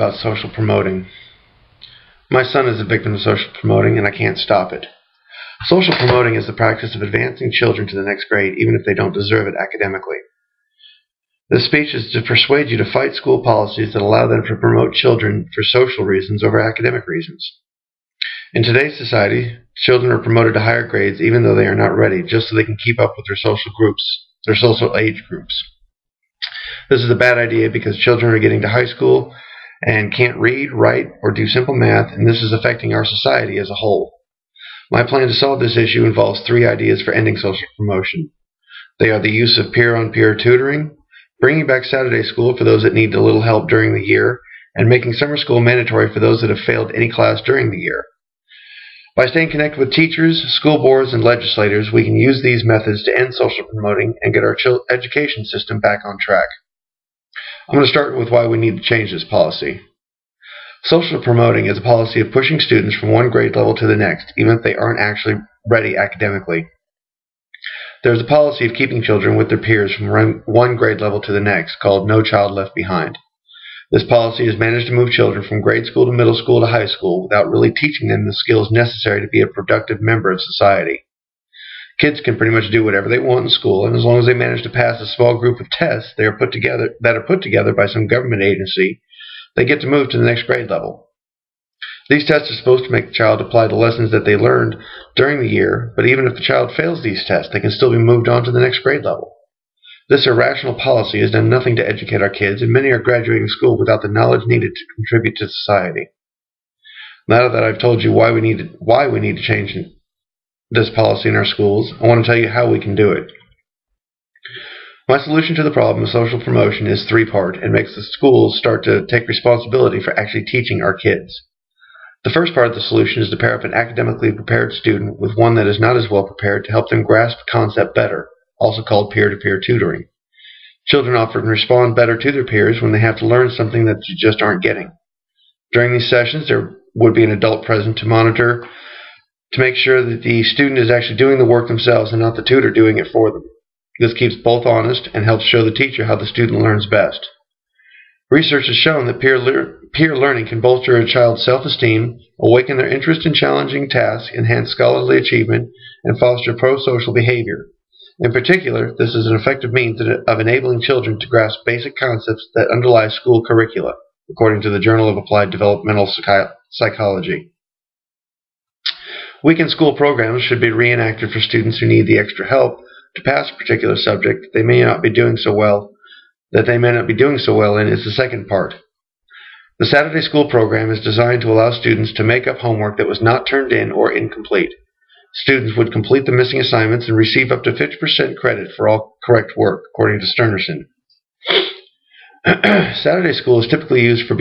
about social promoting. My son is a victim of social promoting, and I can't stop it. Social promoting is the practice of advancing children to the next grade, even if they don't deserve it academically. This speech is to persuade you to fight school policies that allow them to promote children for social reasons over academic reasons. In today's society, children are promoted to higher grades even though they are not ready, just so they can keep up with their social age groups. This is a bad idea because children are getting to high school and can't read, write, or do simple math, and this is affecting our society as a whole. My plan to solve this issue involves 3 ideas for ending social promotion. They are the use of peer-on-peer tutoring, bringing back Saturday school for those that need a little help during the year, and making summer school mandatory for those that have failed any class during the year. By staying connected with teachers, school boards, and legislators, we can use these methods to end social promoting and get our education system back on track. I'm going to start with why we need to change this policy. Social promoting is a policy of pushing students from one grade level to the next, even if they aren't actually ready academically. There is a policy of keeping children with their peers from one grade level to the next, called No Child Left Behind. This policy has managed to move children from grade school to middle school to high school without really teaching them the skills necessary to be a productive member of society. Kids can pretty much do whatever they want in school, and as long as they manage to pass a small group of tests that are put together by some government agency, they get to move to the next grade level. These tests are supposed to make the child apply the lessons that they learned during the year, but even if the child fails these tests, they can still be moved on to the next grade level. This irrational policy has done nothing to educate our kids, and many are graduating school without the knowledge needed to contribute to society. Now that I've told you why we need to change this policy in our schools, I want to tell you how we can do it. My solution to the problem of social promotion is 3-part and makes the schools start to take responsibility for actually teaching our kids. The first part of the solution is to pair up an academically prepared student with one that is not as well prepared to help them grasp the concept better, also called peer-to-peer tutoring. Children often respond better to their peers when they have to learn something that they just aren't getting. During these sessions, there would be an adult present to monitor to make sure that the student is actually doing the work themselves and not the tutor doing it for them. This keeps both honest and helps show the teacher how the student learns best. Research has shown that peer learning can bolster a child's self-esteem, awaken their interest in challenging tasks, enhance scholarly achievement, and foster pro-social behavior. In particular, this is an effective means of enabling children to grasp basic concepts that underlie school curricula, according to the Journal of Applied Developmental Psychology. Weekend school programs should be reenacted for students who need the extra help to pass a particular subject that they may not be doing so well in is the second part. The Saturday school program is designed to allow students to make up homework that was not turned in or incomplete. Students would complete the missing assignments and receive up to 50% credit for all correct work, according to Sternerson. Saturday school is typically used for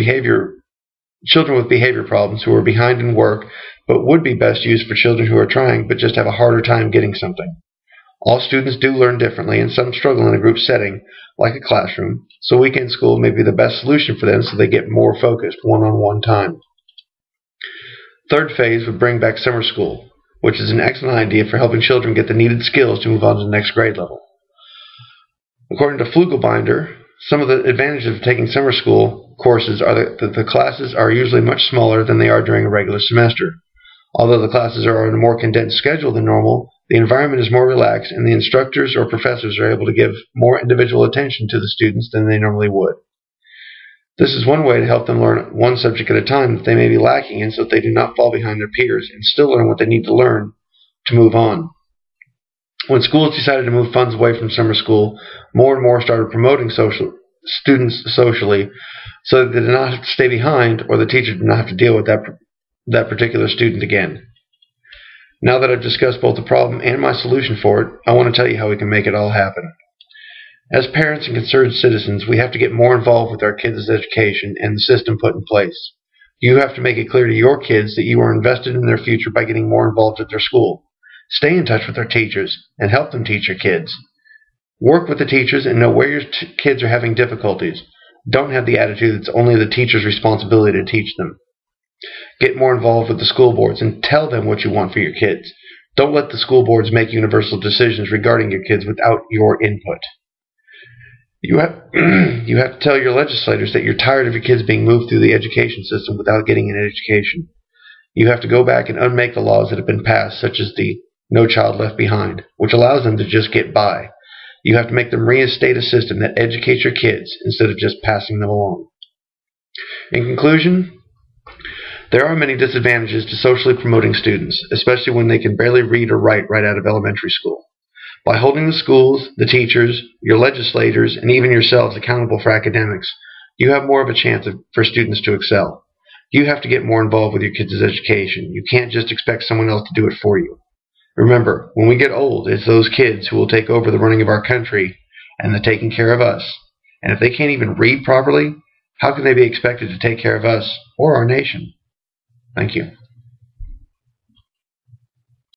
children with behavior problems who are behind in work, but would be best used for children who are trying but just have a harder time getting something. All students do learn differently, and some struggle in a group setting, like a classroom, so weekend school may be the best solution for them so they get more focused one-on-one time. Third phase would bring back summer school, which is an excellent idea for helping children get the needed skills to move on to the next grade level. According to Flugelbinder, some of the advantages of taking summer school courses are that the classes are usually much smaller than they are during a regular semester. Although the classes are on a more condensed schedule than normal, the environment is more relaxed, and the instructors or professors are able to give more individual attention to the students than they normally would. This is one way to help them learn one subject at a time that they may be lacking in so that they do not fall behind their peers and still learn what they need to learn to move on. When schools decided to move funds away from summer school, more and more started promoting students socially so that they did not have to stay behind or the teacher did not have to deal with that particular student again. Now that I've discussed both the problem and my solution for it, I want to tell you how we can make it all happen. As parents and concerned citizens, we have to get more involved with our kids' education and the system put in place. You have to make it clear to your kids that you are invested in their future by getting more involved at their school. Stay in touch with their teachers and help them teach your kids. Work with the teachers and know where your kids are having difficulties. Don't have the attitude it's only the teacher's responsibility to teach them. Get more involved with the school boards and tell them what you want for your kids. Don't let the school boards make universal decisions regarding your kids without your input. You have, you have to tell your legislators that you're tired of your kids being moved through the education system without getting an education. You have to go back and unmake the laws that have been passed, such as the No Child Left Behind, which allows them to just get by. You have to make them reinstate a system that educates your kids instead of just passing them along. In conclusion, there are many disadvantages to socially promoting students, especially when they can barely read or write right out of elementary school. By holding the schools, the teachers, your legislators, and even yourselves accountable for academics, you have more of a chance for students to excel. You have to get more involved with your kids' education. You can't just expect someone else to do it for you. Remember, when we get old, it's those kids who will take over the running of our country and the taking care of us. And if they can't even read properly, how can they be expected to take care of us or our nation? Thank you.